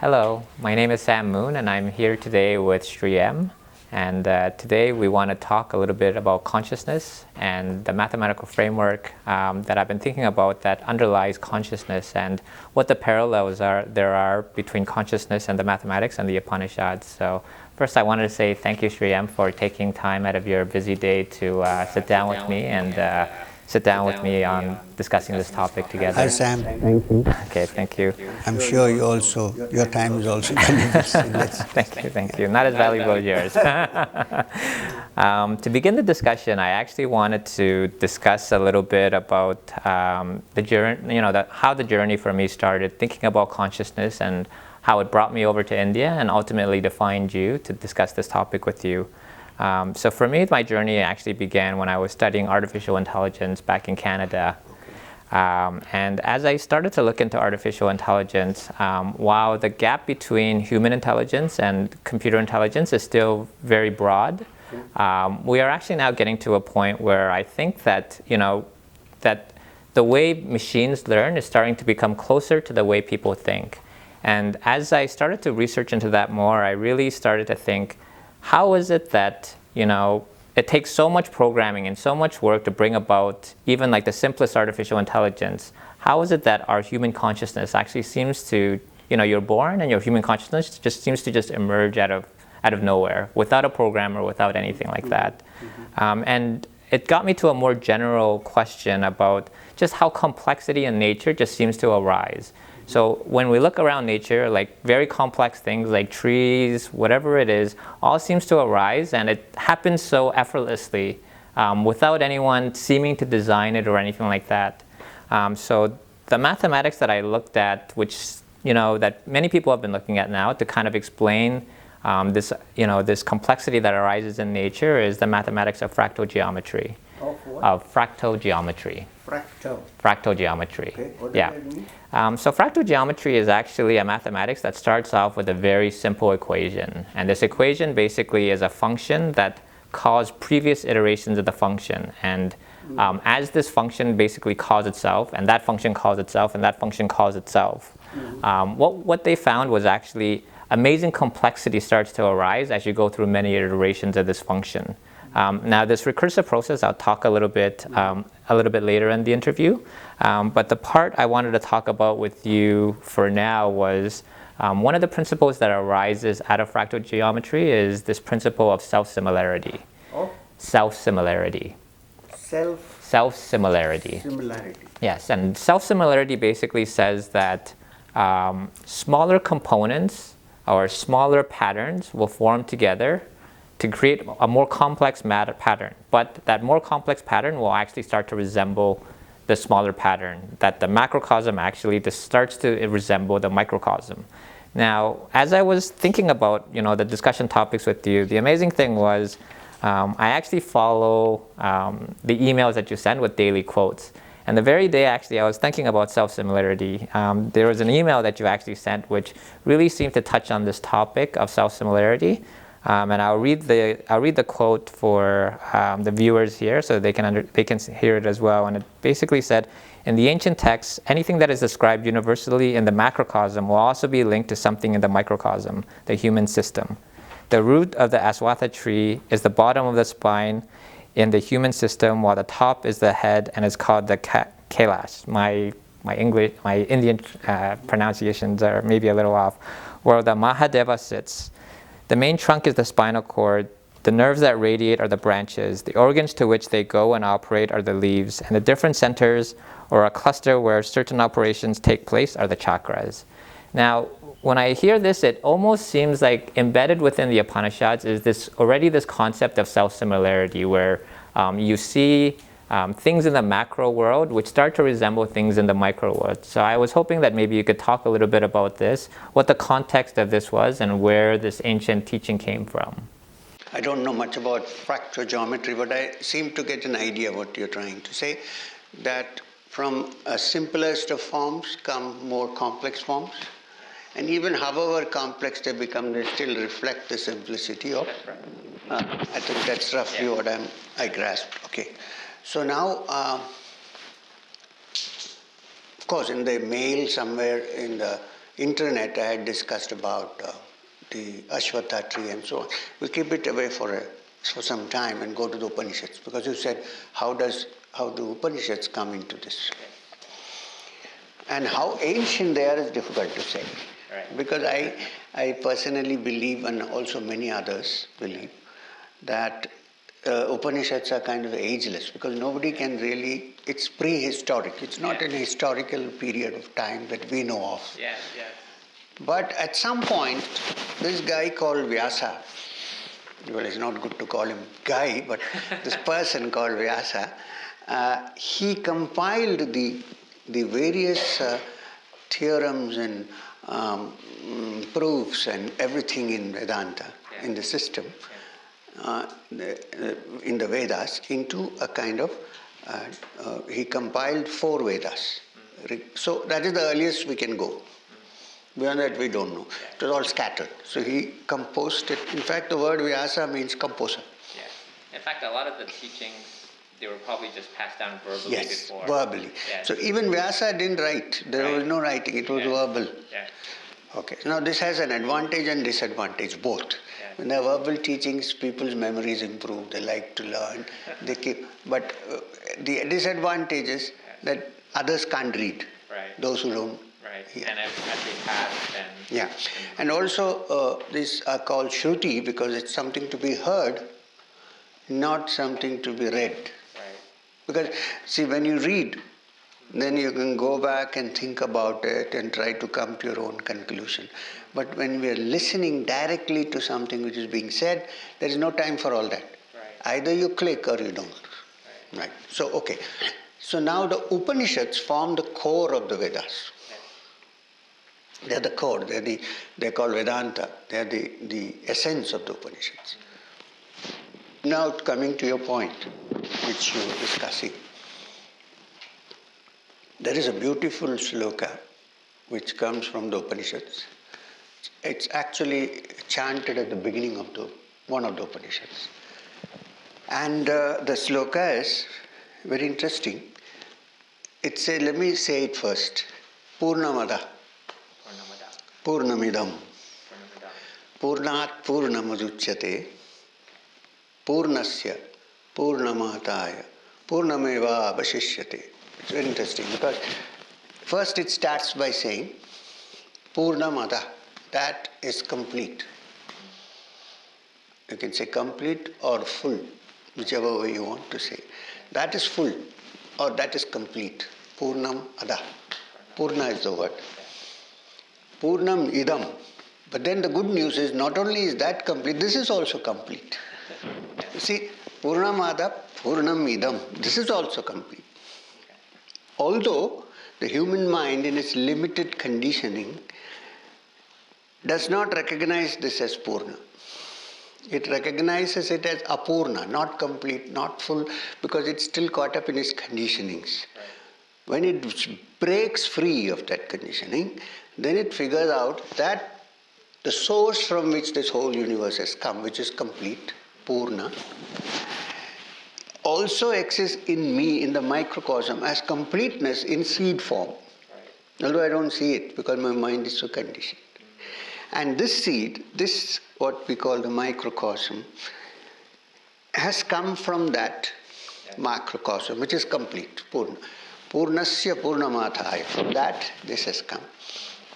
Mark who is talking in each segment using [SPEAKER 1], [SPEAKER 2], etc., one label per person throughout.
[SPEAKER 1] Hello, my name is Sam Moon and I'm here today with Sri M. And today we want to talk a little bit about consciousness and the mathematical framework that I've been thinking about that underlies consciousness and what the parallels there are between consciousness and the mathematics and the Upanishads. So first I wanted to say thank you, Sri M, for taking time out of your busy day to sit down with me and sit down with me on discussing this topic together.
[SPEAKER 2] Hi Sam.
[SPEAKER 1] Thank you. Okay, thank you.
[SPEAKER 2] I'm sure your time is also valuable.
[SPEAKER 1] Thank you. Not as valuable as yours. To begin the discussion, I actually wanted to discuss a little bit about the journey, how the journey for me started, thinking about consciousness and how it brought me over to India and ultimately to find you to discuss this topic with you. So for me, my journey actually began when I was studying artificial intelligence back in Canada. And as I started to look into artificial intelligence, while the gap between human intelligence and computer intelligence is still very broad, we are actually now getting to a point where I think that, that the way machines learn is starting to become closer to the way people think. And as I started to research into that more, I really started to think, how is it that, it takes so much programming and so much work to bring about even like the simplest artificial intelligence? How is it that our human consciousness actually seems to, you're born and your human consciousness just seems to just emerge out of nowhere without a program or without anything like that? And it got me to a more general question about just how complexity in nature just seems to arise. So when we look around nature, like very complex things like trees, whatever it is, all seems to arise and it happens so effortlessly without anyone seeming to design it or anything like that. So the mathematics that I looked at, which, that many people have been looking at now to kind of explain this, this complexity that arises in nature is the mathematics of fractal geometry.
[SPEAKER 2] Of what?
[SPEAKER 1] Of fractal geometry.
[SPEAKER 2] Fractal
[SPEAKER 1] geometry.
[SPEAKER 2] Okay. What does that mean?
[SPEAKER 1] So fractal geometry is actually a mathematics that starts off with a very simple equation. And this equation basically is a function that calls previous iterations of the function. And as this function basically calls itself, and that function calls itself, and that function calls itself, what they found was actually amazing complexity starts to arise as you go through many iterations of this function. Now, this recursive process, I'll talk a little bit later in the interview. But the part I wanted to talk about with you for now was one of the principles that arises out of fractal geometry is this principle of self-similarity.
[SPEAKER 2] Oh?
[SPEAKER 1] Self-similarity. Self-similarity.
[SPEAKER 2] Similarity.
[SPEAKER 1] Yes, and self-similarity basically says that smaller components or smaller patterns will form together to create a more complex pattern. But that more complex pattern will actually start to resemble the smaller pattern, that the macrocosm actually starts to resemble the microcosm. Now, as I was thinking about, the discussion topics with you, the amazing thing was I actually follow the emails that you send with daily quotes. And the very day, actually, I was thinking about self-similarity. There was an email that you actually sent which really seemed to touch on this topic of self-similarity. And I'll read the quote for the viewers here so they can hear it as well. And it basically said, in the ancient texts, anything that is described universally in the macrocosm will also be linked to something in the microcosm, the human system. The root of the aswatha tree is the bottom of the spine in the human system, while the top is the head and is called the kailash. My Indian pronunciations are maybe a little off. Where the Mahadeva sits. The main trunk is the spinal cord. The nerves that radiate are the branches. The organs to which they go and operate are the leaves. And the different centers or a cluster where certain operations take place are the chakras. Now, when I hear this, it almost seems like embedded within the Upanishads is this concept of self-similarity where you see things in the macro world which start to resemble things in the micro world. So I was hoping that maybe you could talk a little bit about this, what the context of this was and where this ancient teaching came from.
[SPEAKER 2] I don't know much about fractal geometry, but I seem to get an idea what you're trying to say, that from a simplest of forms come more complex forms, and even however complex they become, they still reflect the simplicity of. I think that's roughly what I grasped. Okay. So now, of course, in the mail somewhere in the internet, I had discussed about the Ashwatha tree and so on. We'll keep it away for some time and go to the Upanishads, because you said, how do Upanishads come into this? And how ancient they are is difficult to say. Right. Because I personally believe, and also many others believe, that Upanishads are kind of ageless, because nobody can really, it's prehistoric. It's not an historical period of time that we know of.
[SPEAKER 1] Yes, yes.
[SPEAKER 2] But at some point, this guy called Vyasa, well, it's not good to call him guy, but this person called Vyasa, he compiled the various theorems and proofs and everything in Vedanta, in the system, in the Vedas, into a kind of, he compiled 4 Vedas. So that is the earliest we can go. Beyond that we don't know. It was all scattered. So he composed it. In fact, the word Vyasa means composer.
[SPEAKER 1] Yes. In fact, a lot of the teachings, they were probably just passed down verbally before.
[SPEAKER 2] Yes, verbally. Yes. So even Vyasa didn't write. There was no writing. It was verbal.
[SPEAKER 1] Yes.
[SPEAKER 2] Okay. Now this has an advantage and disadvantage, both. Yes. When there are verbal teachings, people's memories improve. They like to learn. They keep. But the disadvantage is that others can't read.
[SPEAKER 1] Right.
[SPEAKER 2] Those who don't.
[SPEAKER 1] Right. Yeah. And as they pass, then...
[SPEAKER 2] Yeah. And also these are called Shruti because it's something to be heard, not something to be read.
[SPEAKER 1] Right.
[SPEAKER 2] Because, see, when you read, then you can go back and think about it and try to come to your own conclusion. But when we are listening directly to something which is being said, there is no time for all that. Right. Either you click or you don't. Right. So, okay. So now the Upanishads form the core of the Vedas. They are the core, they're called Vedanta, they are the essence of the Upanishads. Now coming to your point, which you were discussing, there is a beautiful sloka which comes from the Upanishads. It's actually chanted at the beginning of one of the Upanishads. And the sloka is very interesting. It says, let me say it first, Purnamada. Purnamidam. Purnat Purnamaduchyate. Purnasya Purnamataya. Purnameva Vashishyate. It's very interesting because first it starts by saying Purnamada. That is complete. You can say complete or full, whichever way you want to say. That is full or that is complete. Purnam Ada. Purna is the word. Purnam idam. But then the good news is not only is that complete, this is also complete. You see, Purnamada, Purnam idam. This is also complete. Although the human mind in its limited conditioning does not recognize this as Purna. It recognizes it as Apurna, not complete, not full, because it's still caught up in its conditionings. When it breaks free of that conditioning, then it figures out that the source from which this whole universe has come, which is complete, Purna, also exists in me, in the microcosm, as completeness in seed form. Although I don't see it because my mind is so conditioned. And this seed, this what we call the microcosm, has come from that macrocosm, which is complete, Purna. Purnasya Purnamathaya. From that, this has come.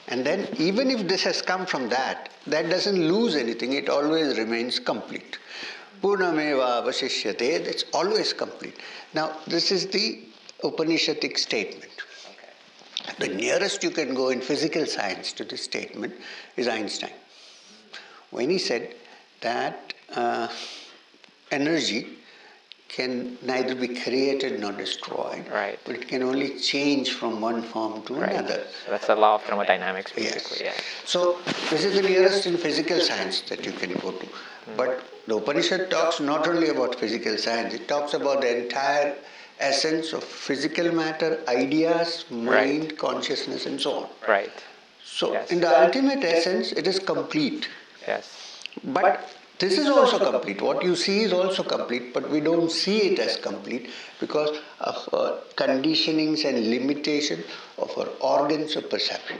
[SPEAKER 2] And then, even if this has come from that doesn't lose anything, it always remains complete. Purnameva Vashishyate, it's always complete. Now, this is the Upanishadic statement. The nearest you can go in physical science to this statement is Einstein. When he said that energy can neither be created nor destroyed, but it can only change from one form to another.
[SPEAKER 1] So that's the law of thermodynamics, basically. Yes.
[SPEAKER 2] So this is the nearest in physical science that you can go to. But the Upanishad talks not only about physical science, it talks about the entire essence of physical matter, ideas, mind, consciousness, and so on.
[SPEAKER 1] Right.
[SPEAKER 2] So in the ultimate essence, it is complete.
[SPEAKER 1] Yes.
[SPEAKER 2] But this is also complete. What you see is also complete, but we don't see it as complete because of our conditionings and limitation of our organs of perception.